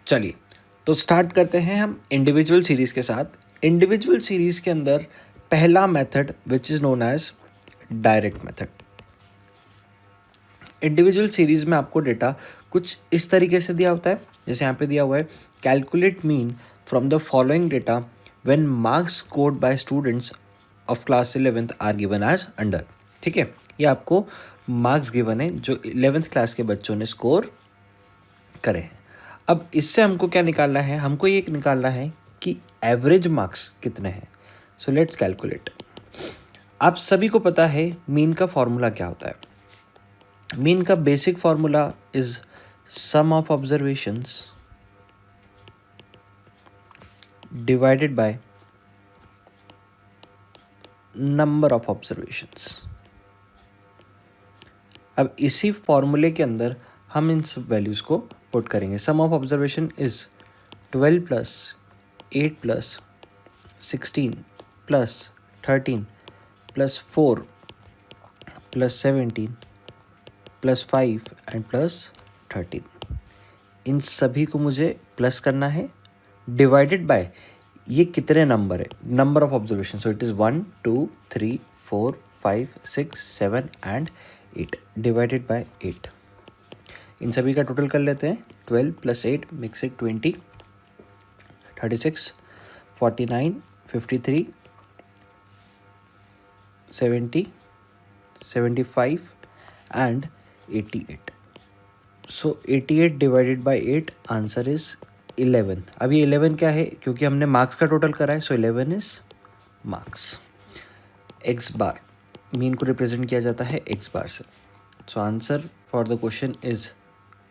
चलिए तो स्टार्ट करते हैं हम इंडिविजुअल सीरीज़ के साथ। इंडिविजुअल सीरीज़ के अंदर पहला method which is known as direct method. Individual series में आपको डेटा कुछ इस तरीके से दिया होता है, जैसे यहाँ पे दिया हुआ है calculate mean from the following data when marks scored by students of class 11th are given as under. ठीक है, ये आपको मार्क्स गिवन है जो 11th क्लास के बच्चों ने स्कोर करे हैं। अब इससे हमको क्या निकालना है, हमको ये निकालना है कि एवरेज मार्क्स कितने हैं। So let's calculate. आप सभी को पता है मीन का फॉर्मूला क्या होता है। मीन का basic formula is sum of observations divided by number of observations. अब इसी फॉर्मूले के अंदर हम इन सब वैल्यूज़ को पुट करेंगे। Sum of observation is 12 plus 8 plus 16 plus 13 plus 4 plus 17 plus 5 and plus 13। इन सभी को मुझे प्लस करना है डिवाइडेड बाय ये कितने नंबर है, number of observation. So it is 1 2 3 4 5 6 7 and 8 divided by 8। इन सभी का टोटल कर लेते हैं। 12 plus 8 makes it 20, 36 49 53 70 75 and 88। So 88 divided by 8 answer is 11। अब ये 11 क्या है, क्योंकि हमने मार्क्स का टोटल करा है, so 11 is marks. X bar mean को रिप्रेजेंट किया जाता है एक्स बार से। So answer for the question is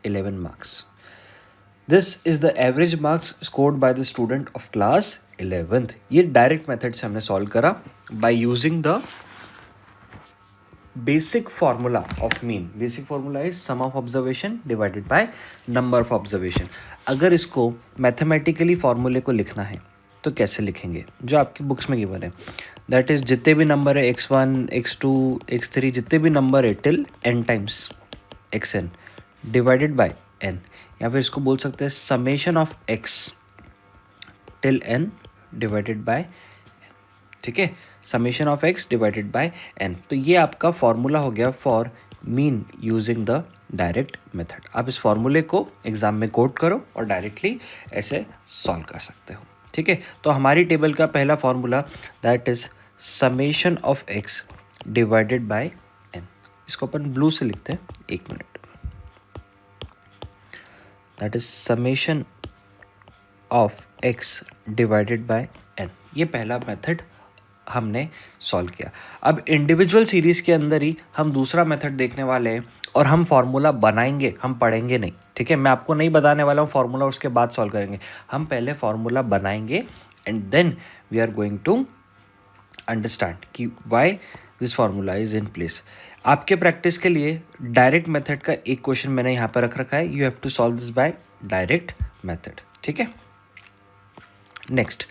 11 marks. This is the average marks scored by the student of class 11th। ये डायरेक्ट मेथड से हमने सॉल्व करा by using the basic formula of mean. Basic formula is sum of observation divided by number of observation. अगर इसको mathematically फॉर्मूले को लिखना है तो कैसे लिखेंगे, जो आपकी बुक्स में गिवन है, दैट इज जितने भी नंबर है x1 x2 x3 जितने भी नंबर है till n times xn divided by n, या फिर इसको बोल सकते हैं summation of x till n divided by. ठीक है, summation of x divided by n। तो ये आपका फॉर्मूला हो गया for mean using the direct method. आप इस फॉर्मूले को एग्जाम में कोट करो और डायरेक्टली ऐसे सॉल्व कर सकते हो। ठीक है, तो हमारी टेबल का पहला formula that is summation of x divided by n। इसको अपन ब्लू से लिखते हैं, एक minute. That is summation of x divided by n। ये पहला मेथड हमने सॉल्व किया। अब इंडिविजुअल सीरीज़ के अंदर ही हम दूसरा मेथड देखने वाले हैं और हम फार्मूला बनाएंगे, हम पढ़ेंगे नहीं। ठीक है, मैं आपको नहीं बताने वाला हूँ फार्मूला उसके बाद सॉल्व करेंगे। हम पहले फार्मूला बनाएंगे and then we are going to understand कि why this formula is in place. आपके प्रैक्टिस के लिए डायरेक्ट मेथड का एक क्वेश्चन मैंने यहाँ पर रख रखा है, you have to solve this by direct method. ठीक है, नेक्स्ट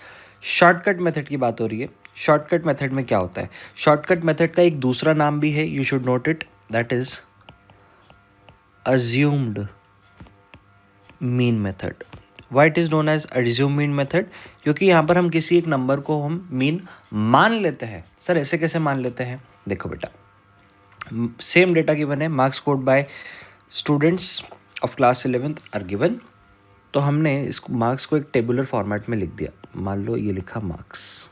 शॉर्टकट मेथड की बात हो रही है। शॉर्टकट मेथड में क्या होता है, शॉर्टकट मेथड का एक दूसरा नाम भी है, you should note it, that is assumed mean method. Why it is known as assume mean method, क्योंकि यहाँ पर हम किसी एक नंबर को हम मीन मान लेते हैं। सर ऐसे कैसे मान लेते हैं, देखो बेटा, सेम डेटा गिवन है, marks scored by students of class 11th are given. तो हमने इस मार्क्स को एक टेबुलर फॉर्मेट में लिख दिया। मान लो ये लिखा marks,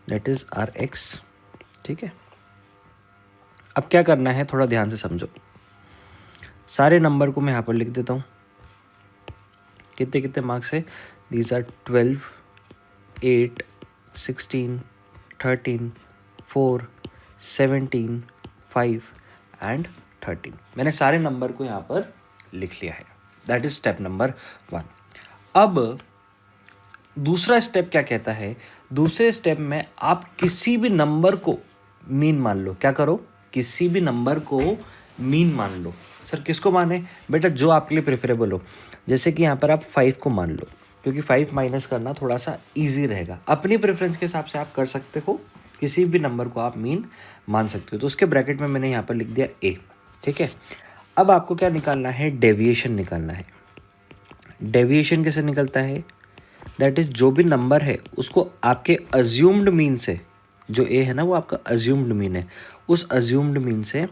that is are x. ठीक है, अब क्या करना है थोड़ा ध्यान से समझो। सारे नंबर को मैं यहाँ पर लिख देता हूँ, कितने कितने मार्क्स है। These are 12 8 16 13 4 17 5 and 13। मैंने सारे नंबर को यहाँ पर लिख लिया है। That is step number 1। अब दूसरा स्टेप क्या कहता है, दूसरे स्टेप में आप किसी भी नंबर को मीन मान लो। क्या करो, किसी भी नंबर को मीन मान लो। सर किसको माने बेटा, जो आपके लिए प्रेफरेबल हो। जैसे कि यहाँ पर आप 5 को मान लो, क्योंकि 5 माइनस करना थोड़ा सा ईजी रहेगा। अपनी प्रेफरेंस के हिसाब से आप कर सकते हो, किसी भी नंबर को आप मीन मान सकते हो। तो उसके ब्रैकेट में मैंने यहाँ पर लिख दिया a। ठीक है, अब आपको क्या निकालना है, डेविएशन निकालना है। डेविएशन कैसे निकलता है? दैट इज जो भी नंबर है उसको आपके अज्यूम्ड मीन से, जो ए है ना वो आपका अज्यूम्ड मीन है, उस अज्यूम्ड मीन से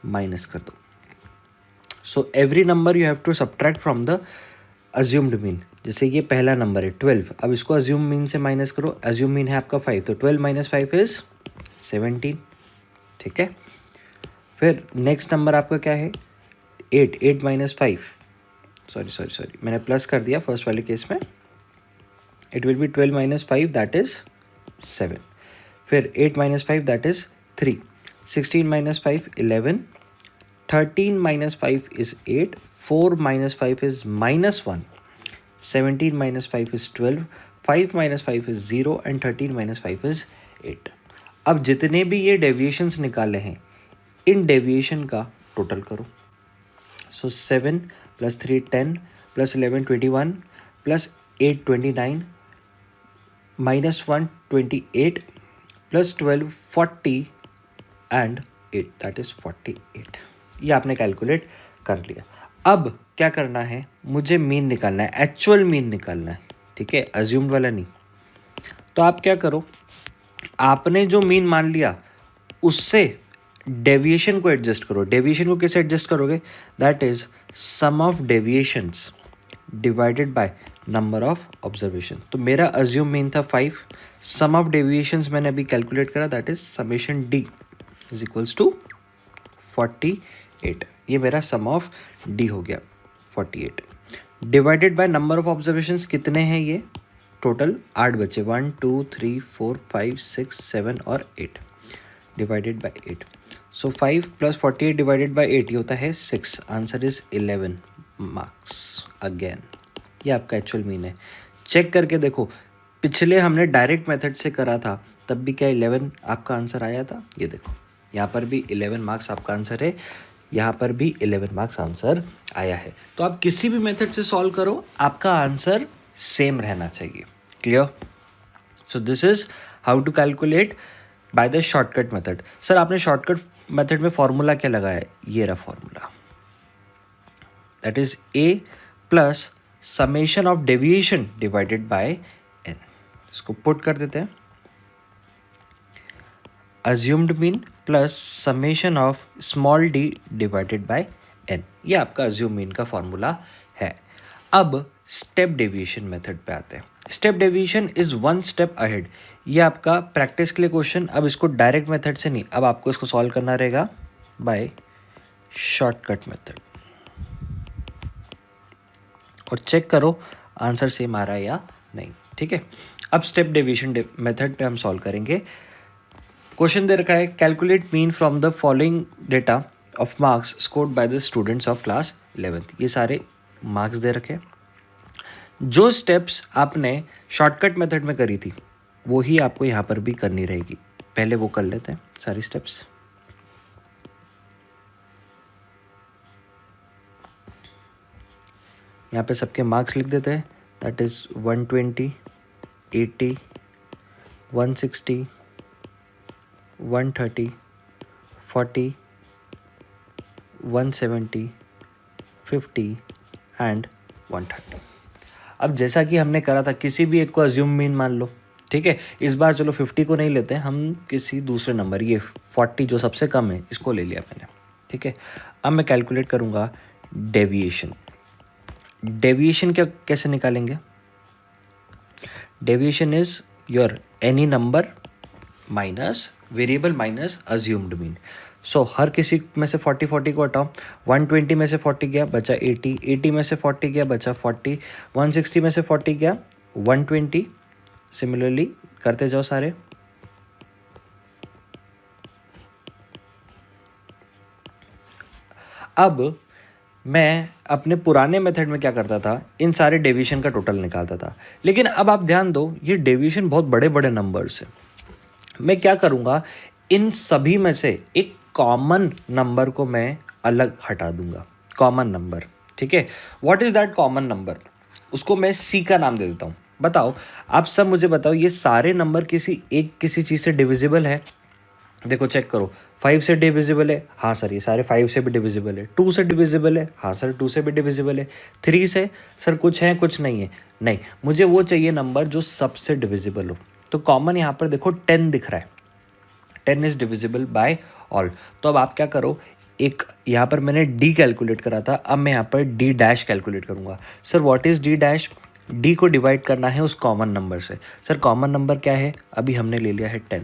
माइनस कर दो. So every number you have to subtract from the assumed mean. जैसे ये पहला नंबर है 12, अब इसको अज्यूम मीन से माइनस करो. अज्यूम मीन है आपका 5, तो 12 - 5 इज 17. ठीक है. फिर नेक्स्ट नंबर आपका क्या है? 8. 8 - 5, सॉरी मैंने प्लस कर दिया फर्स्ट वाले केस में. It will B 12 - 5 that is 7. फिर 8 - 5 that is 3. 16 - 5 11. 13 - 5 is 8. 4 - 5 is -1. 17 - 5 is 12. 5 - 5 is 0 and 13 - 5 is 8. अब जितने भी ये डेविएशंस निकाले हैं इन डेविएशन का टोटल करो. सो 7 + 3 10 + 11 21 + 8 29 -1 28 + 12 40 and 8 दैट इज 48. ये आपने कैलकुलेट कर लिया. अब क्या करना है? मुझे मीन निकालना है, एक्चुअल मीन निकालना है. ठीक है, अज्यूम्ड वाला नहीं. तो आप क्या करो, आपने जो मीन मान लिया उससे डेविएशन को एडजस्ट करो. डेविएशन को कैसे एडजस्ट करोगे? That is sum of deviations divided by number of observation. तो मेरा अज्यूम मीन था 5, सम ऑफ डेविएशंस मैंने अभी कैलकुलेट करा that is summation d is equals to 48. ये मेरा सम ऑफ डी हो गया 48 divided by number of observations. कितने हैं ये? टोटल 8 बचे. 1 2 3 4 5 6 7 और 8 divided by 8. So 5 + 48 divided bye 8 ये होता है 6. Answer is 11 marks again. ये आपका एक्चुअल मीन है. चेक करके देखो, पिछले हमने डायरेक्ट मेथड से करा था तब भी क्या 11 आपका आंसर आया था? ये देखो यहाँ पर भी 11 मार्क्स आपका आंसर है, यहाँ पर भी 11 मार्क्स आंसर आया है. तो आप किसी भी मेथड से सॉल्व करो, आपका आंसर सेम रहना चाहिए. Clear? So this is how to calculate by the shortcut method. Sir आपने शॉर्टकट मेथड में फॉर्मूला क्या लगाया है? ये रहा formula, that is A plus summation of deviation divided by n. इसको पुट कर देते हैं. Assumed mean plus summation of small d divided by n. ये आपका अज्यूम मीन का फॉर्मूला है. अब स्टेप डेविएशन मेथड पे आते हैं. Step deviation is 1 step ahead. ये आपका प्रैक्टिस के लिए क्वेश्चन. अब इसको डायरेक्ट मेथड से नहीं, अब आपको इसको सॉल्व करना रहेगा बाय शॉर्टकट मेथड. और चेक करो आंसर सेम आ रहा है या नहीं. ठीक है, अब स्टेप डेविएशन मेथड पे हम सॉल्व करेंगे. क्वेश्चन दे रखा है, calculate mean from the following data of marks scored by the students of class 11th. ये सारे मार्क्स दे रखे. जो स्टेप्स आपने शॉर्टकट मेथड में करी थी वो ही आपको यहाँ पर भी करनी रहेगी. पहले वो कर लेते हैं सारी स्टेप्स. यहाँ पे सबके मार्क्स लिख देते हैं. That is 120 80 160 130 40 170 50 and 130. अब जैसा कि हमने करा था, किसी भी एक को अज्यूम मीन मान लो. ठीक है, इस बार चलो 50 को नहीं लेते हैं हम, किसी दूसरे नंबर, ये 40 जो सबसे कम है इसको ले लिया मैंने. ठीक है, अब मैं कैलकुलेट करूँगा डेविएशन. डेविएशन क्या कैसे निकालेंगे? Deviation is your any number minus variable minus assumed mean. So हर किसी में से 40 को हटाओ. 120 में से 40 गया बचा 80, 80 में से 40 गया बचा 40, 160 में से 40 गया 120. सिमिलरली करते जाओ सारे. अब मैं अपने पुराने मेथड में क्या करता था, इन सारे डेविएशन का टोटल निकालता था. लेकिन अब आप ध्यान दो, ये डेविएशन बहुत बड़े बड़े नंबर्स है. मैं क्या करूँगा, इन सभी में से एक कॉमन नंबर को मैं अलग हटा दूंगा. Common number. ठीक है, what is that common number? उसको मैं सी का नाम दे देता हूँ. बताओ आप सब मुझे बताओ, ये सारे नंबर किसी चीज़ से डिविजिबल है? देखो चेक करो. 5 से डिविजिबल है, हाँ सर ये सारे 5 से भी डिविजिबल है। 2 से डिविजिबल है, हाँ सर 2 से भी डिविजिबल है। 3 से सर कुछ है कुछ नहीं है, नहीं, मुझे वो चाहिए नंबर जो सबसे डिविजिबल हो। तो कॉमन यहाँ पर देखो 10 दिख रहा है, 10 इज डिविजिबल बाय ऑल। तो अब आप क्या करो, एक यहाँ पर मैंने डी कैलकुलेट करा था, अब मैं यहाँ पर डी डैश कैलकुलेट करूँगा। Sir what is D dash? D को डिवाइड करना है उस कॉमन नंबर से। सर कॉमन नंबर क्या है? अभी हमने ले लिया है 10,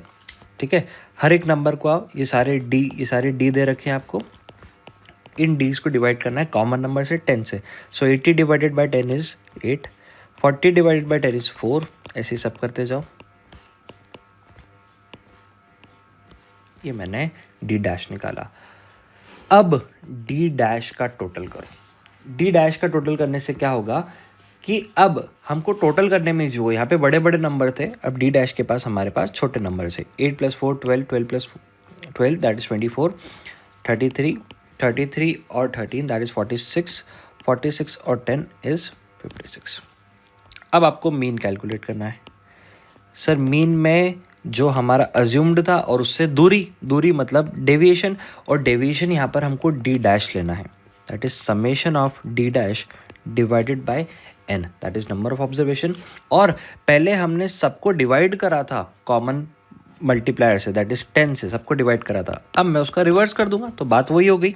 ठीक है। हर एक नंबर को आप ये सारे डी दे रखे हैं आपको, इन डीज को डिवाइड करना है कॉमन नंबर से 10 से। सो 80 divided by 10 is 8, 40 divided by 10 is 4, ऐसे ही सब करते जाओ। ये मैंने डी डैश निकाला। अब डी डैश का टोटल करो। डी डैश का टोटल करने से क्या होगा कि अब हमको टोटल करने में जो यहाँ पे बड़े बड़े नंबर थे, अब डी डैश के पास हमारे पास छोटे नंबर से 8 + 4 12, 12 + 12 दैट इज़ 24, 33, 33 और 13 दैट इज़ 46, 46 और 10 इज़ 56। अब आपको मीन कैलकुलेट करना है। सर मीन में जो हमारा अज्यूम्ड था और उससे दूरी मतलब डेविएशन, और डेविएशन यहाँ पर हमको डी डैश लेना है, that is summation of d dash divided by n, that is number of observation. और पहले हमने सबको डिवाइड करा था कॉमन मल्टीप्लायर से, दैट इज 10 से सबको डिवाइड करा था। अब मैं उसका रिवर्स कर दूंगा तो बात वही हो गई,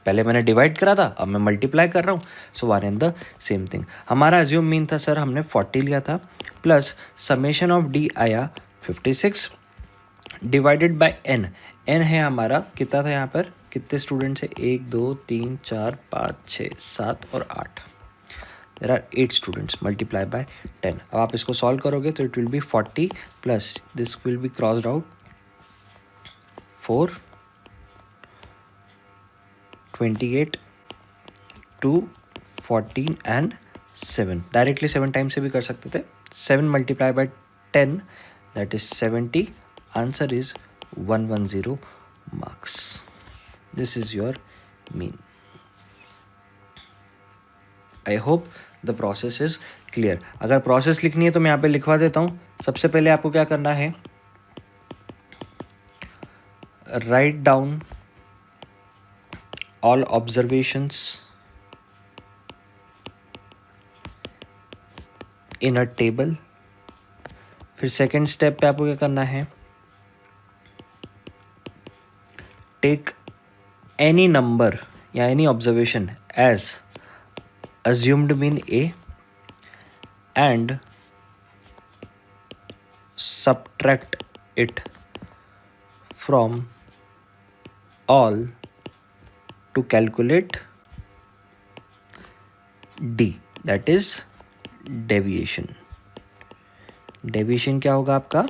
पहले मैंने डिवाइड करा था, अब मैं मल्टीप्लाई कर रहा हूँ, so one and the same thing. हमारा अज्यूम मीन था सर, हमने 40 लिया था, प्लस समेशन ऑफ डी आया 56 डिवाइडेड बाय एन। एन है हमारा, कितना था यहाँ पर, कितने स्टूडेंट्स है, 1 2 3 4 5 6 7 और 8, there are 8 students, multiply by 10। अब आप इसको सॉल्व करोगे तो it will be 40 plus this will be crossed out 4, 28, 2, 14 and 7। Directly 7 time से भी कर सकते थे। 7 multiply by 10 that is 70, answer is 110 marks. This is your mean. I hope the process is clear. अगर प्रोसेस लिखनी है तो मैं यहाँ पे लिखवा देता हूँ। सबसे पहले आपको क्या करना है, write down all observations in a table। फिर सेकेंड स्टेप पे आपको क्या करना है, टेक एनी नंबर या any observation as assumed mean A and subtract it from all to calculate D, that is deviation। Deviation क्या होगा आपका,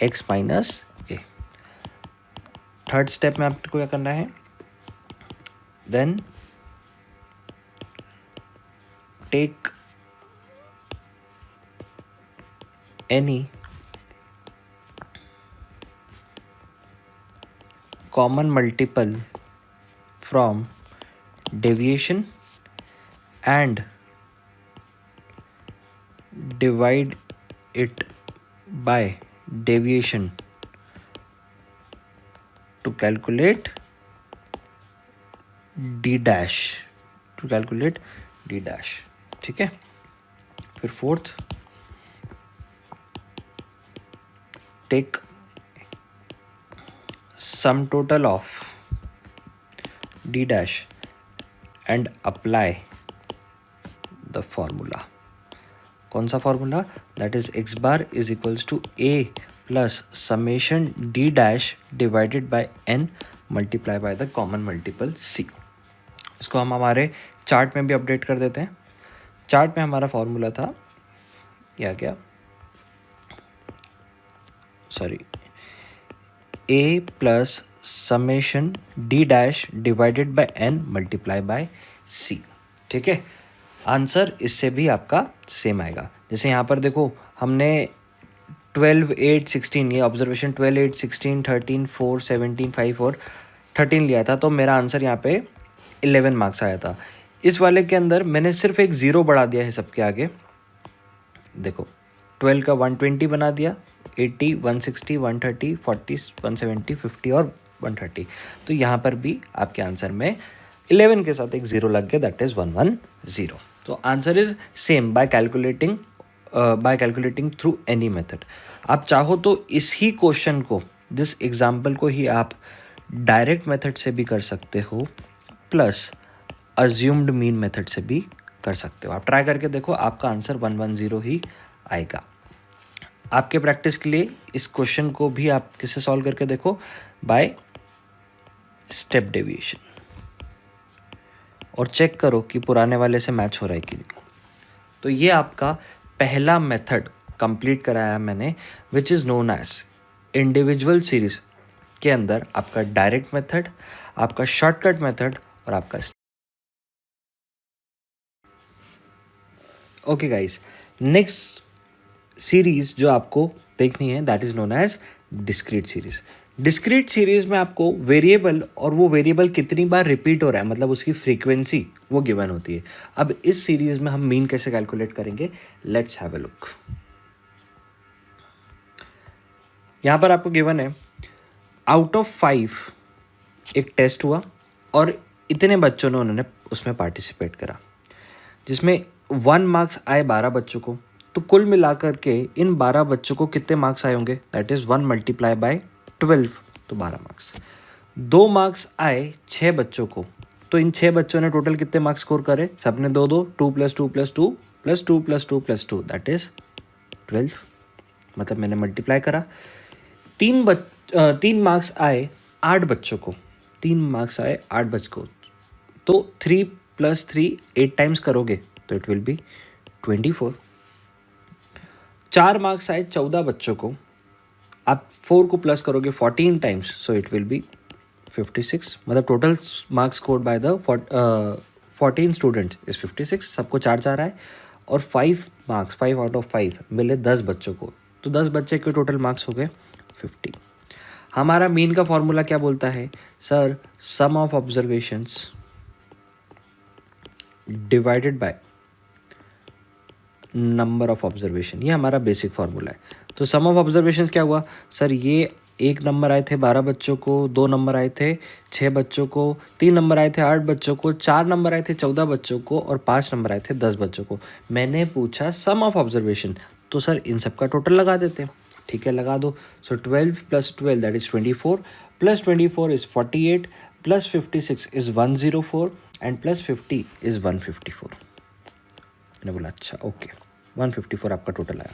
x minus A. Third step में आपको क्या करना है, then take any common multiple from deviation and divide it by deviation to calculate d dash, ठीक है। फिर fourth, take sum total of d dash and apply the formula। कौन सा formula, that is x bar is equals to a plus summation d dash divided by n multiply by the common multiple c। इसको हम हमारे chart में भी update कर देते हैं। चार्ट में हमारा फॉर्मूला था क्या sorry, a plus summation D dash divided by N multiply by C, ठीक है। आंसर इससे भी आपका सेम आएगा। जैसे यहाँ पर देखो हमने 12 8 16 ये ऑब्जर्वेशन 12 8 16 13 4 17 5 और 13 लिया था, तो मेरा आंसर यहाँ पे 11 मार्क्स आया था। इस वाले के अंदर मैंने सिर्फ एक ज़ीरो बढ़ा दिया है सबके आगे, देखो 12 का 120 बना दिया, 80 160 130 40 170 50 और 130। तो यहाँ पर भी आपके आंसर में 11 के साथ एक 0 लग गया, दैट इज़ 110। तो answer is same bye calculating through any method. आप चाहो तो इसी क्वेश्चन को, दिस एग्जाम्पल को ही आप डायरेक्ट मेथड से भी कर सकते हो, प्लस अज्यूम्ड मीन मेथड से भी कर सकते हो। आप ट्राई करके देखो, आपका आंसर 110 ही आएगा। आपके प्रैक्टिस के लिए इस क्वेश्चन को भी आप किससे सॉल्व करके देखो, बाय स्टेप डेविएशन, और चेक करो कि पुराने वाले से मैच हो रहा है कि नहीं। तो ये आपका पहला मेथड कंप्लीट कराया मैंने, which is known as individual series के अंदर आपका डायरेक्ट मेथड, आपका शॉर्टकट मेथड और आपका ओके गाइस, नेक्स्ट सीरीज जो आपको देखनी है that is known as discrete series. Discrete series में आपको वेरिएबल और वो वेरिएबल कितनी बार रिपीट हो रहा है, मतलब उसकी फ्रीक्वेंसी वो गिवन होती है। अब इस सीरीज में हम मीन कैसे कैलकुलेट करेंगे, लेट्स हैव अ लुक। यहां पर आपको गिवन है आउट ऑफ 5 एक टेस्ट हुआ और इतने बच्चों ने उन्होंने उसमें पार्टिसिपेट करा, जिसमें 1 मार्क्स आए 12 बच्चों को। तो कुल मिलाकर के इन 12 बच्चों को कितने मार्क्स आए होंगे, दैट इज़ 1 मल्टीप्लाई बाय 12, तो 12 मार्क्स। 2 मार्क्स आए 6 बच्चों को, तो इन 6 बच्चों ने टोटल कितने मार्क्स स्कोर करे, सबने 2 2 + 2 + 2 + 2 + 2 + 2 दैट इज़ 12, मतलब मैंने मल्टीप्लाई करा। 3 मार्क्स आए 8 बच्चों को, 3 मार्क्स आए 8 बच्चों को, तो 3 + 3 8 टाइम्स करोगे तो इट विल बी 24। 4 मार्क्स आए 14 बच्चों को, आप 4 को प्लस करोगे 14 times, so it will B 56, मतलब total marks scored by the 14 students is 56, सबको 4 4 आए। और 5 मार्क्स 5 आउट ऑफ 5 मिले 10 बच्चों को, तो 10 बच्चे के टोटल मार्क्स हो गए 50। हमारा मीन का फॉर्मूला क्या बोलता है sir, sum of observations divided by number of observation, ये हमारा बेसिक फार्मूला है। तो सम ऑफ ऑब्जर्वेशन क्या हुआ सर, ये 1 नंबर आए थे 12 बच्चों को, 2 नंबर आए थे 6 बच्चों को, 3 नंबर आए थे 8 बच्चों को, 4 नंबर आए थे 14 बच्चों को और 5 नंबर आए थे 10 बच्चों को। मैंने पूछा सम ऑफ ऑब्जर्वेशन, तो सर इन सब का टोटल लगा देते हैं। ठीक है, लगा दो। सो 12 + 12 that is 24, + 24 is 48, + 56 is 104 and +50 is 154। मैंने बोला अच्छा ओके, 154 आपका टोटल आया।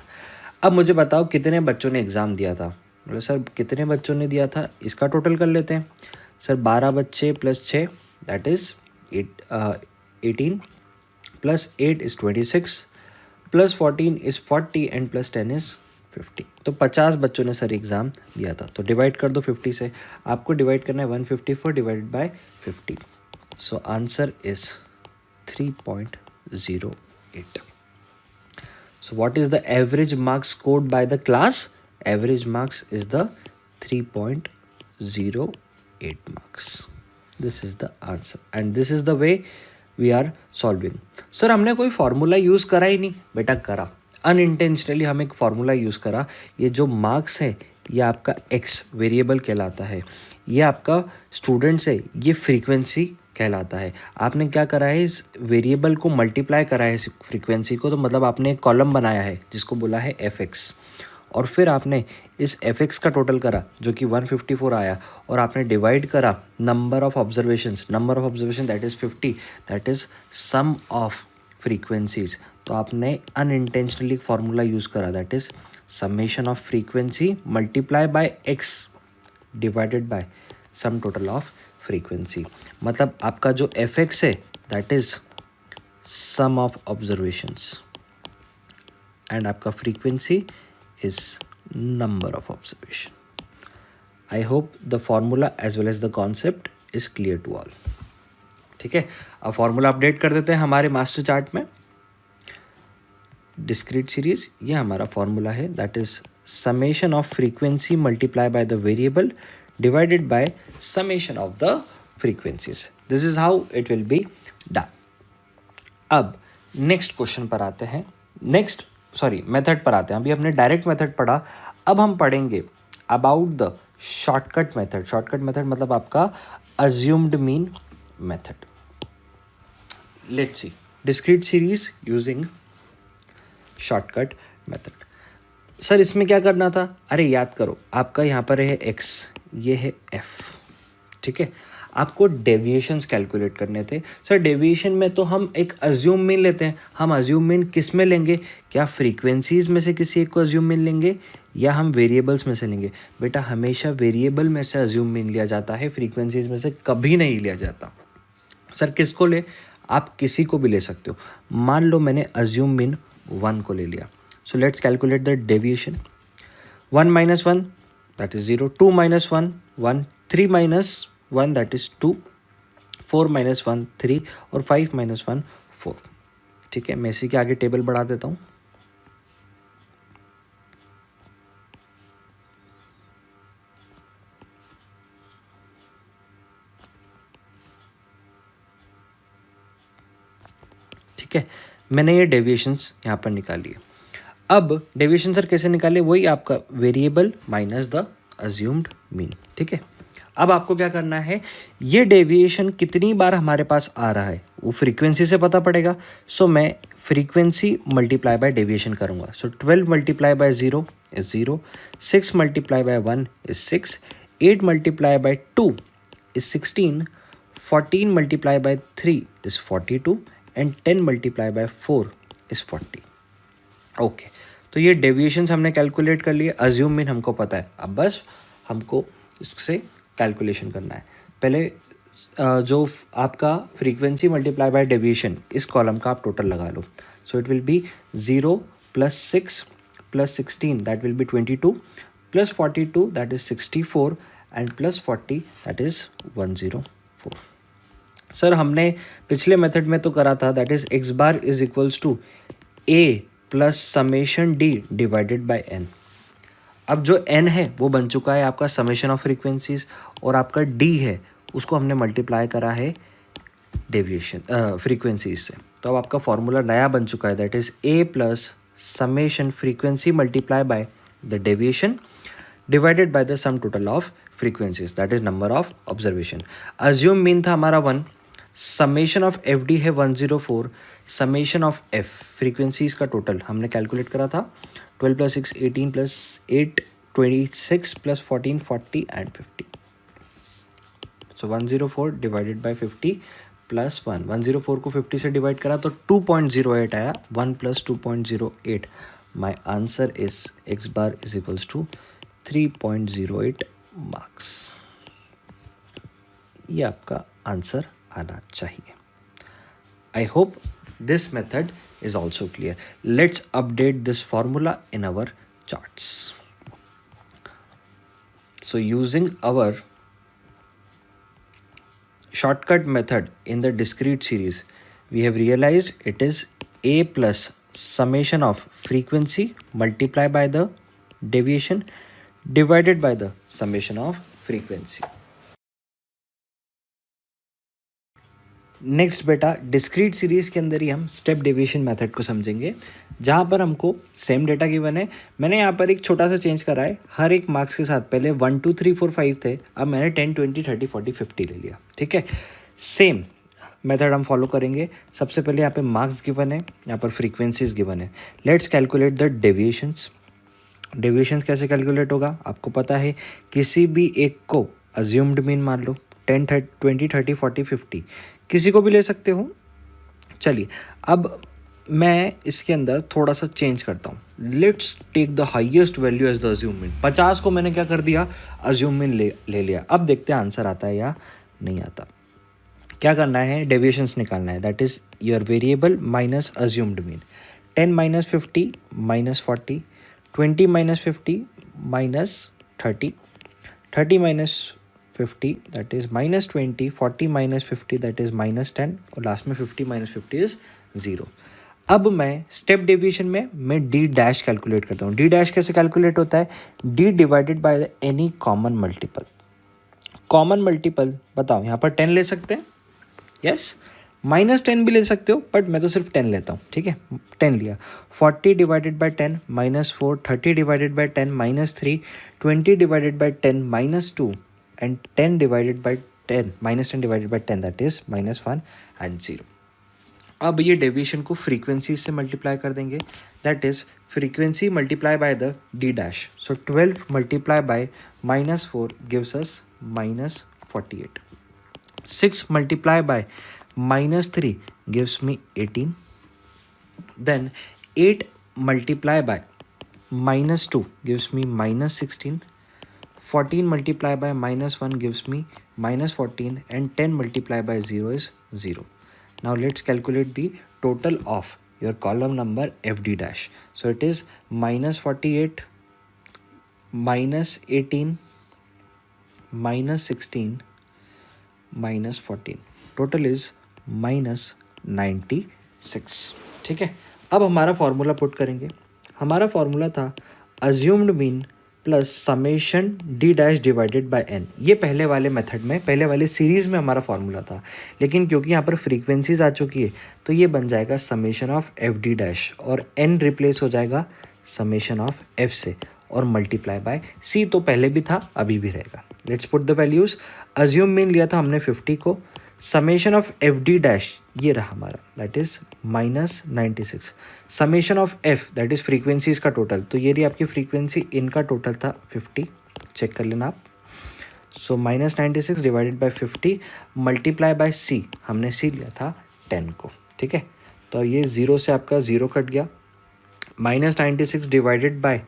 अब मुझे बताओ कितने बच्चों ने एग्ज़ाम दिया था। बोले सर कितने बच्चों ने दिया था, इसका टोटल कर लेते हैं। सर 12 बच्चे + 6 that is 18, + 8 is 26, + 14 is 40 and +10 is 50। तो 50 बच्चों ने सर एग्ज़ाम दिया था। तो डिवाइड कर दो 50 से, आपको डिवाइड करना है 154 divided by 50। So answer is 3.08। So what is the average marks scored by the class? Average marks is the 3.08 marks. This is the answer and this is the way we are solving. Sir हमने कोई formula use करा ही नहीं, बेटा करा, unintentionally हम एक formula use करा। ये जो मार्क्स है ये आपका एक्स वेरिएबल कहलाता है, ये आपका स्टूडेंट्स है ये फ्रीक्वेंसी कहलाता है। आपने क्या करा है, इस वेरिएबल को मल्टीप्लाई करा है इस फ्रीक्वेंसी को, तो मतलब आपने एक कॉलम बनाया है जिसको बोला है fx, और फिर आपने इस fx का टोटल करा जो कि 154 आया, और आपने डिवाइड करा number of observation that is 50, that is sum of frequencies. तो आपने अनइंटेंशनली फार्मूला यूज़ करा, that is summation of frequency multiply by X divided by sum total of frequency. मतलब आपका जो fx है that is sum of observations and आपका frequency is number of observation. I hope the formula as well as the concept is clear to all. ठीक है, अब formula update कर देते हैं हमारे मास्टर चार्ट में। डिस्क्रीट सीरीज, ये हमारा फॉर्मूला है, that is summation of frequency multiply by the variable divided by summation of the frequencies. This is how it will be done. अब नेक्स्ट क्वेश्चन पर आते हैं, मेथड पर आते हैं। अभी हमने डायरेक्ट मेथड पढ़ा, अब हम पढ़ेंगे about the shortcut method, shortcut method मतलब आपका assumed mean method. Let's see discrete series using shortcut method. Sir इसमें क्या करना था? अरे याद करो, आपका यहाँ पर है x, ये है f, ठीक है। आपको डेविएशंस कैलकुलेट करने थे। सर डेविएशन में तो हम एक अज्यूम मीन लेते हैं। हम अज्यूम मीन किस में लेंगे? क्या फ्रीक्वेंसीज में से किसी एक को अज्यूम मीन लेंगे या हम वेरिएबल्स में से लेंगे? बेटा हमेशा वेरिएबल में से अज्यूम मीन लिया जाता है, फ्रीक्वेंसीज में से कभी नहीं लिया जाता। सर किसको ले? आप किसी को भी ले सकते हो। मान लो मैंने अज्यूम मीन 1 को ले लिया। So let's calculate the deviation. 1 minus 1 that is 0, 2 minus 1 1, 3 minus 1 that is 2, 4 minus 1 3 और 5 minus 1 4। ठीक है, मैं इसी के आगे टेबल बढ़ा देता हूँ। ठीक है, मैंने ये डेविएशंस यहाँ पर निकाली है। अब डेविएशन सर कैसे निकाले? वही आपका variable minus the assumed mean. ठीक है, अब आपको क्या करना है, ये डेविएशन कितनी बार हमारे पास आ रहा है वो फ्रीक्वेंसी से पता पड़ेगा। सो मैं फ्रीक्वेंसी मल्टीप्लाई बाय डेविएशन करूँगा। सो 12 multiply by 0 is 0, 6 multiply by 1 is 6, 8 multiply by 2 is 16, 14 multiply by 3 is 42 and 10 multiply by 4 is 40। Okay, तो ये डेविएशंस हमने कैलकुलेट कर लिए, अज्यूम मीन हमको पता है। अब बस हमको इससे कैलकुलेशन करना है। पहले जो आपका फ्रीक्वेंसी मल्टीप्लाई बाय डेविएशन, इस कॉलम का आप टोटल लगा लो। So it will be 0 + 6 + 16 that will be 22 + 42 that is 64 and +40 that is 104। Sir हमने पिछले मेथड में तो करा था, that is x bar is equals to a plus summation d divided by n। अब जो n है वो बन चुका है आपका समेशन ऑफ फ्रीक्वेंसीज, और आपका d है उसको हमने मल्टीप्लाई करा है डेविएशन फ्रीक्वेंसीज से। तो अब आपका फॉर्मूला नया बन चुका है, that is a plus summation frequency multiply by the deviation divided by the some total of frequencies, that is number of observation. Assume mean था हमारा 1, समेशन ऑफ एफ डी है 104, समेशन ऑफ एफ फ्रीक्वेंसीज का total हमने calculate करा था 12 + 6 18 + 8 26 + 14 40 and 50। So 104 divided by 50 + 1, 104 को 50 से divide करा तो 2.08 आया, 1 + 2.08। My answer is x bar is equals to 3.08 marks. ये आपका आंसर आना चाहिए। I hope this method is also clear. Let's update this formula in our charts. So using our shortcut method in the discrete series, we have realized it is a plus summation of frequency multiplied by the deviation divided by the summation of frequency. Next बेटा, discrete series के अंदर ही हम step deviation method को समझेंगे, जहाँ पर हमको same data given है। मैंने यहाँ पर एक छोटा सा चेंज करा है, हर एक मार्क्स के साथ पहले 1 2 3 4 5 थे, अब मैंने 10 20 30 40 50 ले लिया। ठीक है, सेम मेथड हम फॉलो करेंगे। सबसे पहले यहाँ पे मार्क्स गिवन है, यहाँ पर फ्रीक्वेंसीज गिवन है। Let's calculate the deviations. Deviations कैसे कैलकुलेट होगा आपको पता है, किसी भी एक को अज्यूम्ड मीन मान लो, 10 20 30 40 50 किसी को भी ले सकते हो। चलिए अब मैं इसके अंदर थोड़ा सा चेंज करता हूँ। Let's take the highest value as the assume mean. 50 को मैंने क्या कर दिया, अज्यूम मीन ले लिया। अब देखते हैं आंसर आता है या नहीं आता। क्या करना है, डेविएशंस निकालना है, that is your variable minus assumed mean. 10 - 50 - 40, 20 - 50 - 30, 30 - 50 that is -20, 40 - 50 that is -10 और लास्ट में 50 - 50 इज 0। अब मैं स्टेप डेविएशन में मैं डी डैश कैलकुलेट करता हूँ। डी डैश कैसे कैलकुलेट होता है, D divided by any common multiple. Common multiple बताओ, यहाँ पर 10 ले सकते हैं, यस, -10 भी ले सकते हो, बट मैं तो सिर्फ 10 लेता हूँ, ठीक है। 10 लिया। 40 divided by 10 -4, 30 divided by 10 -3, 20 divided by 10 -2 and 10 divided by 10 -10 divided by 10 that is -1 and 0। अब ये डेविएशन को फ्रीक्वेंसी से मल्टीप्लाई कर देंगे, that is frequency multiply by the D dash. So 12 multiply by -4 gives us -48। 6 multiplied by -3 gives me 18. Then 8 multiplied by -2 gives me -16. 14 multiplied by -1 gives me -14 and 10 multiplied by 0 is 0. Now let's calculate the total of your column number FD dash. So it is -48, -18, -16, -14, total is -96। ठीक है, अब हमारा formula put करेंगे। हमारा formula था assumed mean plus summation D dash divided by n. ये पहले वाले मेथड में, पहले वाले सीरीज़ में हमारा फॉर्मूला था, लेकिन क्योंकि यहाँ पर फ्रीक्वेंसीज आ चुकी है तो ये बन जाएगा summation of F D dash और एन रिप्लेस हो जाएगा समेशन ऑफ एफ से और मल्टीप्लाई बाय सी। तो पहले भी था, अभी भी रहेगा। Let's put the values. Assume mean लिया था हमने 50 को, summation of F D dash ये रहा हमारा, that is -96। Summation of F that is frequencies का टोटल, तो ये रही आपकी फ्रीक्वेंसी, इनका टोटल था 50, चेक कर लेना आप। सो -96 डिवाइडेड बाय 50 मल्टीप्लाई बाय सी, हमने सी लिया था 10 को, ठीक है। तो ये 0 से आपका 0 कट गया। -96 डिवाइडेड बाय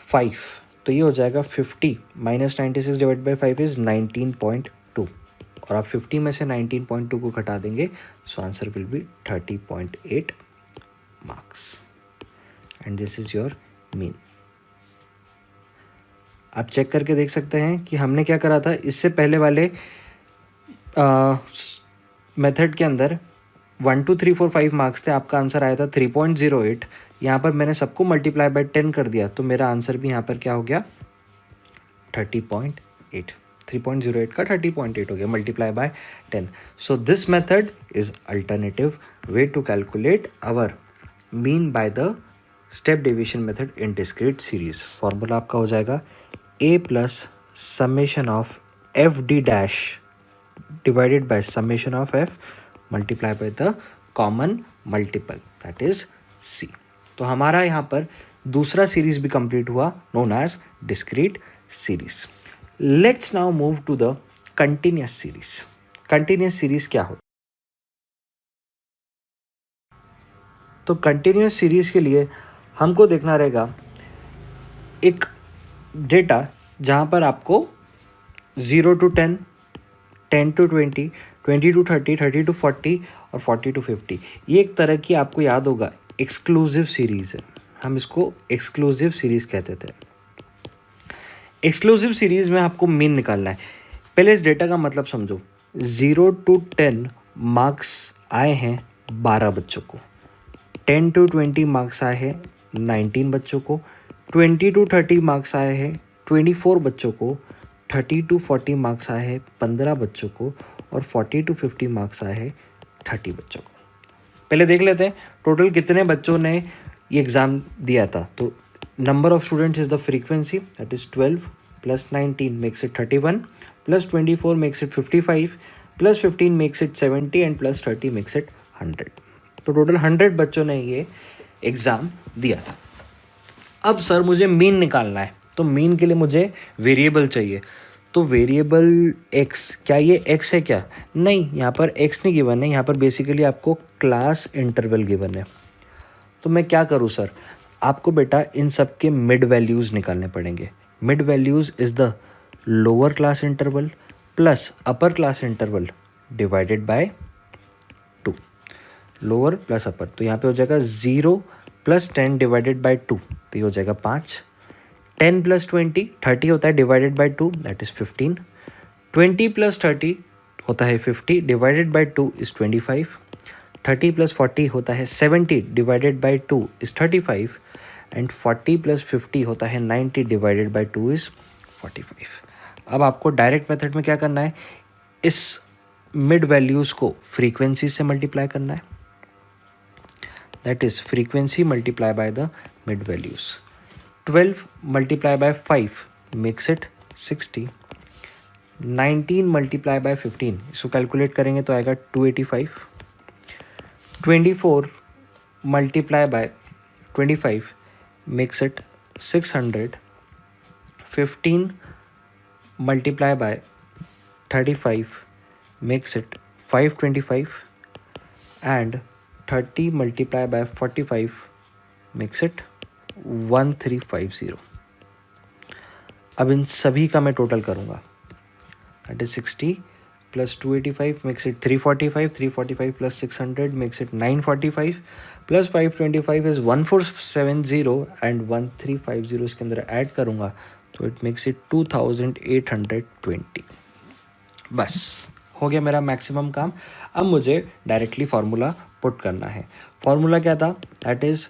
5, तो ये हो जाएगा 50 -96 डिवाइड बाई 5 इज़ 19.2 और आप 50 में से 19.2 को घटा देंगे, so answer will be 30.8 marks and this is your mean. आप चेक करके देख सकते हैं कि हमने क्या करा था। इससे पहले वाले मेथड के अंदर 1 2 3 4 5 मार्क्स थे, आपका आंसर आया था 3.08। यहाँ पर मैंने सबको मल्टीप्लाई बाय 10 कर दिया, तो मेरा आंसर भी यहाँ पर क्या हो गया 30.8। 3.08 का 30.8 हो गया multiply by 10। So this method is alternative way to calculate our mean by the step deviation method in discrete series. Formula आपका हो जाएगा a plus summation of F D dash divided by summation of f multiply by the common multiple that is c। तो हमारा यहाँ पर दूसरा series भी complete हुआ, known as discrete series. Let's now move to the continuous series. Continuous series क्या होता है? तो कंटिन्यूस सीरीज के लिए हमको देखना रहेगा एक डेटा जहाँ पर आपको 0 to 10, 10 to 20, 20 to 30, 30 to 40 और 40 to 50। ये एक तरह की आपको याद होगा एक्सक्लूसिव सीरीज़ है, हम इसको एक्सक्लूसिव सीरीज़ कहते थे। एक्सक्लूसिव सीरीज़ में आपको मीन निकालना है। पहले इस डेटा का मतलब समझो। 0 to 10 मार्क्स आए हैं 12 बच्चों को, 10 to 20 मार्क्स आए हैं 19 बच्चों को, 20 to 30 मार्क्स आए हैं 24 बच्चों को, 30 to 40 मार्क्स आए हैं 15 बच्चों को और 40 to 50 मार्क्स आए हैं 30 बच्चों को। पहले देख लेते हैं टोटल कितने बच्चों ने ये एग्ज़ाम दिया था। तो number of students is the frequency, that is 12 plus 19 makes it 31 plus 24 makes it 55 plus 15 makes it 70 and plus 30 makes it 100। तो टोटल 100 बच्चों ने ये एग्ज़ाम दिया था। अब सर मुझे मीन निकालना है, तो मीन के लिए मुझे वेरिएबल चाहिए। तो वेरिएबल x, क्या ये x है क्या? नहीं, यहाँ पर x नहीं गिवन है, यहाँ पर बेसिकली आपको क्लास इंटरवल गिवन है। तो मैं क्या करूँ सर? आपको बेटा इन सब के मिड वैल्यूज़ निकालने पड़ेंगे। Mid values is the lower class interval plus upper class interval divided by 2। Lower plus अपर, तो यहाँ पे हो जाएगा 0 प्लस 10 डिवाइडेड बाय 2, तो ये हो जाएगा 5। 10 प्लस 20, 30 होता है divided by 2 that is 15। 20 plus 30 होता है 50 डिवाइडेड बाय 2 इज़ 25। 30 प्लस 40 होता है 70 divided by 2 is 35 and 40 plus 50 होता है 90 डिवाइडेड बाय 2 इज़ 45। अब आपको डायरेक्ट मेथड में क्या करना है, इस मिड वैल्यूज़ को फ्रीक्वेंसी से मल्टीप्लाई करना है, that is frequency multiply by the mid values. 12 multiply by 5 makes it 60. 19 multiply by 15, इसको कैलकुलेट करेंगे तो आएगा 285. 24 multiply by 25 makes it 600. 15 multiply by 35 makes it 525 and 30 multiply by 45 makes it 1350. अब इन सभी का मैं टोटल करूँगा, that is 60 plus 285 makes it 345, 345 plus 600 makes it 945 plus 525 is 1470 and 1350 इसके अंदर ऐड करूँगा तो इट मेक्स इट 2820. बस हो गया मेरा मैक्सिमम काम. अब मुझे डायरेक्टली फार्मूला पुट करना है. फार्मूला क्या था, that is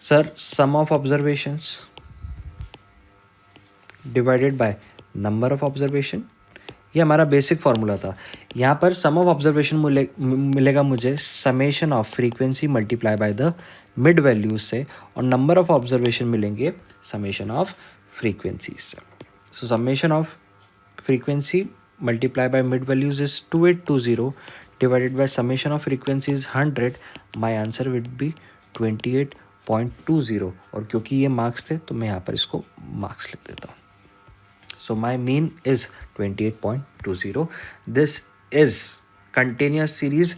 sir sum of observations divided by number of observation. ये हमारा बेसिक फार्मूला था. यहाँ पर सम ऑफ ऑब्जर्वेशन मिलेगा मुझे summation of frequency multiply by the mid values से, और नंबर ऑफ ऑब्जर्वेशन मिलेंगे summation of frequencies. So summation of frequency multiplied by mid values is 2820 divided by summation of frequencies 100. My answer would be 28.20. और क्योंकि ये marks थे तो मैं यहाँ पर इसको मार्क्स लिख देता हूँ. So my mean is 28.20. This is continuous series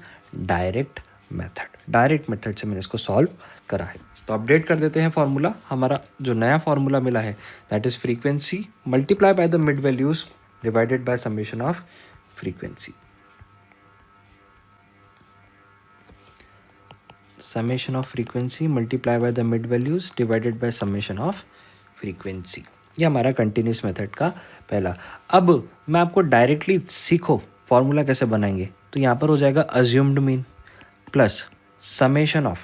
direct method. Direct method से मैंने इसको सॉल्व करा है. तो अपडेट कर देते हैं फार्मूला. हमारा जो नया फार्मूला मिला है that is frequency multiply by the mid values divided by summation of frequency. Summation of frequency multiply by the mid values divided by summation of frequency. ये हमारा कंटिन्यूस मेथड का पहला. अब मैं आपको डायरेक्टली सीखो फार्मूला कैसे बनाएंगे. तो यहाँ पर हो जाएगा assumed mean plus summation of,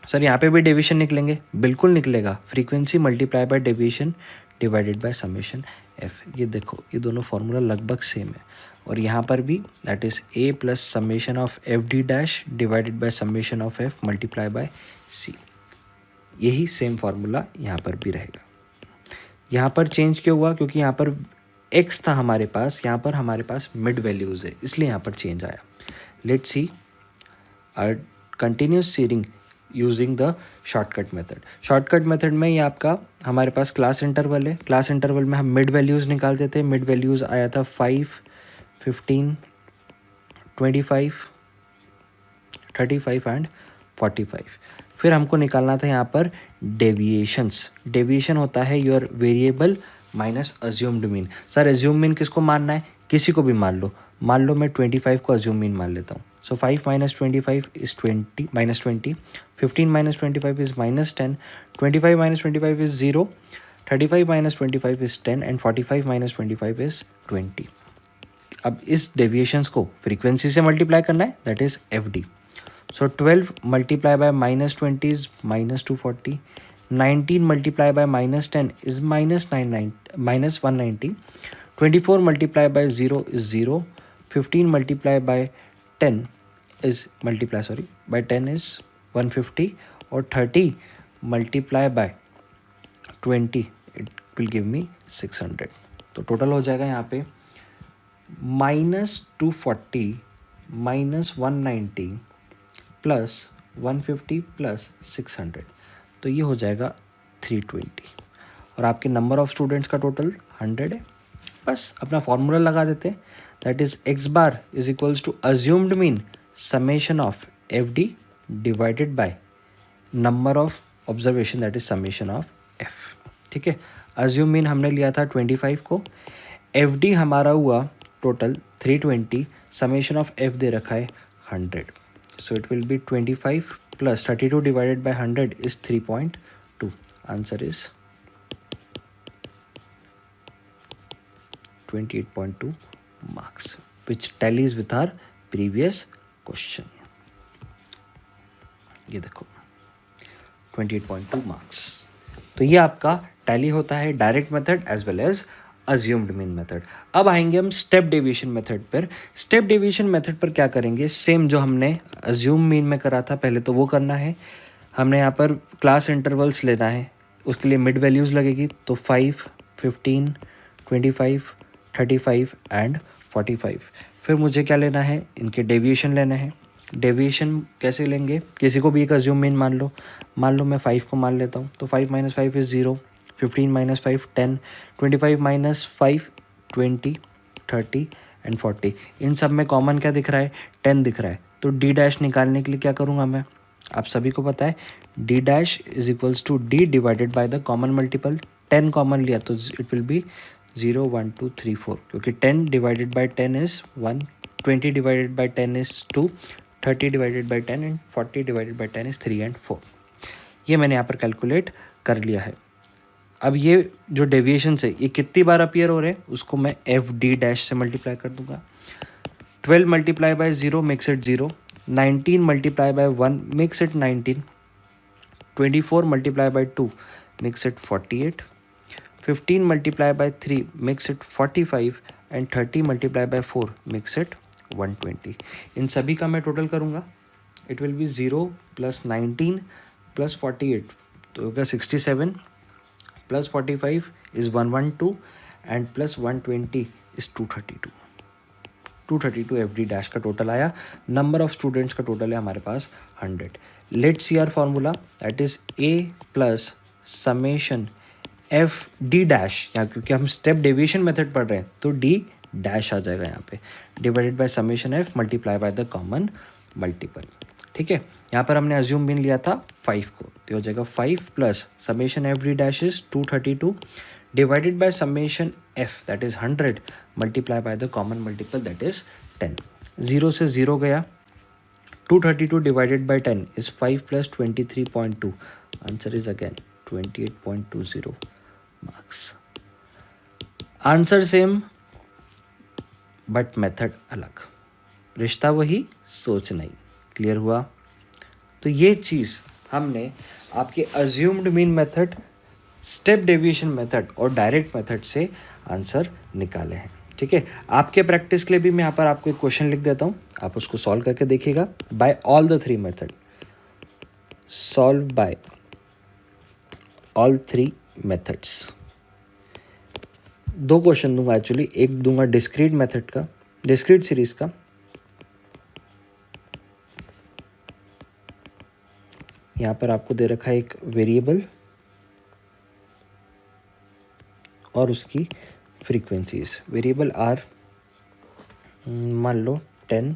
sir यहाँ पे भी डेविएशन निकलेंगे, बिल्कुल निकलेगा, frequency multiply by deviation divided by summation F. ये देखो ये दोनों फार्मूला लगभग सेम है. और यहाँ पर भी that is A plus summation of F D dash divided by summation of F multiply by C. यही सेम फार्मूला यहाँ पर भी रहेगा. यहाँ पर चेंज क्यों हुआ, क्योंकि यहाँ पर एक्स था हमारे पास, यहाँ पर हमारे पास मिड वैल्यूज़ है, इसलिए यहाँ पर चेंज आया. Let's see continuous shearing using the shortcut method. Shortcut method में ये आपका हमारे पास क्लास इंटरवल है. क्लास इंटरवल में हम मिड वैल्यूज़ निकाल देते हैं. मिड वैल्यूज़ आया था 5, 15, 25, 35 एंड 45. फिर हमको निकालना था यहाँ पर डेविएशंस. डेविएशन होता है your variable minus assumed mean. Sir assume mean किसको मानना है, किसी को भी मान लो. मान लो मैं 25 को अज्यूम मीन मान लेता हूँ. So 5 minus 25 is 20 minus 20. 15 minus 25 is minus 10. 25 minus 25 is 0. 35 minus 25 is 10 and 45 minus 25 is 20. अब इस डेविएशंस को फ्रीक्वेंसी से मल्टीप्लाई करना है, that is F D. So 12 multiply by minus 20 is minus 240. 19 multiply by minus 10 is minus 190. 24 multiply by 0 is 0. 15 multiply by 10 is by 10 is 150 or 30 multiply by 20 it will give me 600. तो total हो जाएगा यहाँ पे -240 -190 plus 150 plus 600. तो ये हो जाएगा 320. और आपके नंबर ऑफ स्टूडेंट्स का टोटल 100 है. बस अपना फॉर्मूला लगा देते हैं, that is x bar is equals to assumed mean summation of F d divided by number of observation that is summation of f. ठीक है, अज्यूम मीन हमने लिया था 25 को, एफ डी हमारा हुआ टोटल 320, समेशन ऑफ एफ दे रखा है 100. सो it will B 25 plus 32 divided by 100 is 3.2. Answer is 28.2 marks, which tallies with our previous question. ये देखो 28.2 marks. तो ये आपका टैली होता है direct method as well as assumed mean method. अब आएंगे हम स्टेप डेविएशन मेथड पर। स्टेप डेविएशन मेथड पर क्या करेंगे, सेम जो हमने अज्यूम मीन में करा था पहले तो वो करना है। हमने यहाँ पर क्लास इंटरवल्स लेना है, उसके लिए मिड वैल्यूज़ लगेगी, तो 5, 15, 25, 35 एंड 45। फिर मुझे क्या लेना है, इनके डेविएशन लेना है। डेविएशन कैसे लेंगे, किसी को भी एक अज्यूम मीन मान लो मैं 5 को मान लेता हूँ, तो 5 - 5 इज़ 0, 15 - 5 10, 25 - 5 20, 30 एंड 40। इन सब में कॉमन क्या दिख रहा है, 10 दिख रहा है। तो डी डैश निकालने के लिए क्या करूँगा मैं, आप सभी को पता है d dash is equals to d divided by the common multiple. 10 common लिया तो इट विल बी 0 1 2 3 4, क्योंकि 10 divided by 10 is 1, 20 divided by 10 is 2, 30 divided by 10 and 40 divided by 10 is 3 and 4। ये मैंने यहाँ पर कैलकुलेट कर लिया है। अब ये जो डेविएशन से ये कितनी बार अपीयर हो रहे हैं उसको मैं एफ डी डैश से मल्टीप्लाई कर दूंगा। 12 multiply by 0 makes it 0, 19 multiply by 1 makes it 19, 24 multiply by 2 makes it 48, 15 multiply by 3 makes it 45 and 30 multiply by 4 makes it 120। इन सभी का मैं टोटल करूँगा, इट विल बी 0 + 19 + 48, तो होगा 67 + 45 is 112 and +120 is 232। 232 f D dash का total आया। Number of students का total है हमारे पास 100। Let's see our formula, that is A plus summation f D dash, यहाँ क्योंकि हम स्टेप डेविएशन मेथड पढ़ रहे हैं तो डी डैश आ जाएगा यहाँ पे, divided by summation F multiply by the common multiple. ठीक है, यहाँ पर हमने अज्यूम मीन लिया था 5 को, तो हो जाएगा 5 plus summation f D dash is 232 divided by summation F that is 100 multiply by the common multiple that is 10। 0 से 0 गया, 232 divided by 10 is 5 + 23.2, answer is again 28.20 marks. Answer same but method अलग, रिश्ता वही सोच नहीं। क्लियर हुआ? तो ये चीज़ हमने आपके assumed mean method, step deviation method और डायरेक्ट मेथड से आंसर निकाले हैं। ठीक है, आपके प्रैक्टिस के लिए भी मैं यहाँ पर आपको एक क्वेश्चन लिख देता हूँ, आप उसको सॉल्व करके देखिएगा। By all the 3 method, solve by all 3 methods. 2 question दूंगा एक्चुअली, एक दूंगा डिस्क्रीट मेथड का, डिस्क्रीट सीरीज का, यहाँ पर आपको दे रखा है एक वेरिएबल और उसकी फ्रीक्वेंसीज। वेरिएबल आर मान लो 10,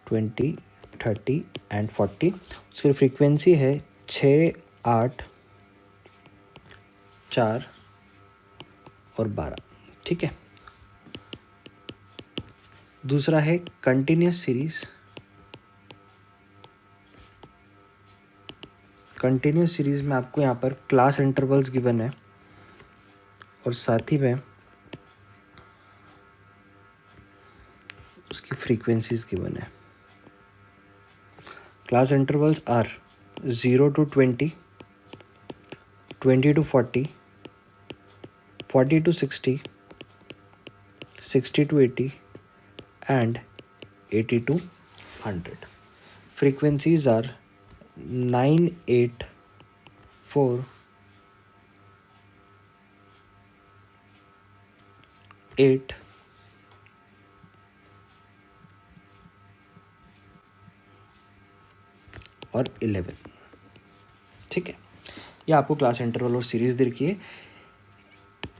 20, 30 एंड 40, उसकी फ्रीक्वेंसी है 6, 8, 4 और 12। ठीक है, दूसरा है कंटिन्यूस सीरीज। कंटिन्यूस सीरीज में आपको यहाँ पर क्लास इंटरवल्स गिवन है और साथ ही में उसकी फ्रीक्वेंसीज गिवन है। Class intervals are 0 to 20, 20 to 40, 40 to 60, 60 to 80 and 80 to 100. Frequencies are 9, 8, 4, 8, और 11। ठीक है, ये आपको क्लास इंटरवल और सीरीज देखिए,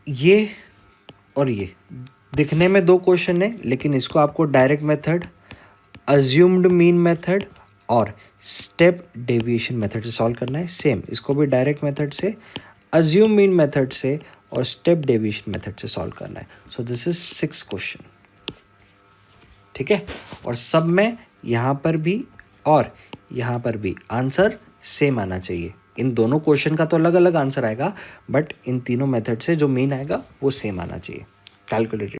ये और ये दिखने में 2 क्वेश्चन है, लेकिन इसको आपको direct method, assumed mean method और स्टेप डेविएशन मेथड से सॉल्व करना है। सेम इसको भी डायरेक्ट मेथड से, अज्यूम मीन मेथड से और स्टेप डेविएशन मेथड से सॉल्व करना है। सो दिस इज 6 क्वेश्चन। ठीक है, और सब में यहाँ पर भी और यहाँ पर भी आंसर सेम आना चाहिए। इन दोनों क्वेश्चन का तो अलग अलग आंसर आएगा, बट इन तीनों मेथड से जो मीन आएगा वो सेम आना चाहिए, कैलकुलेटेड।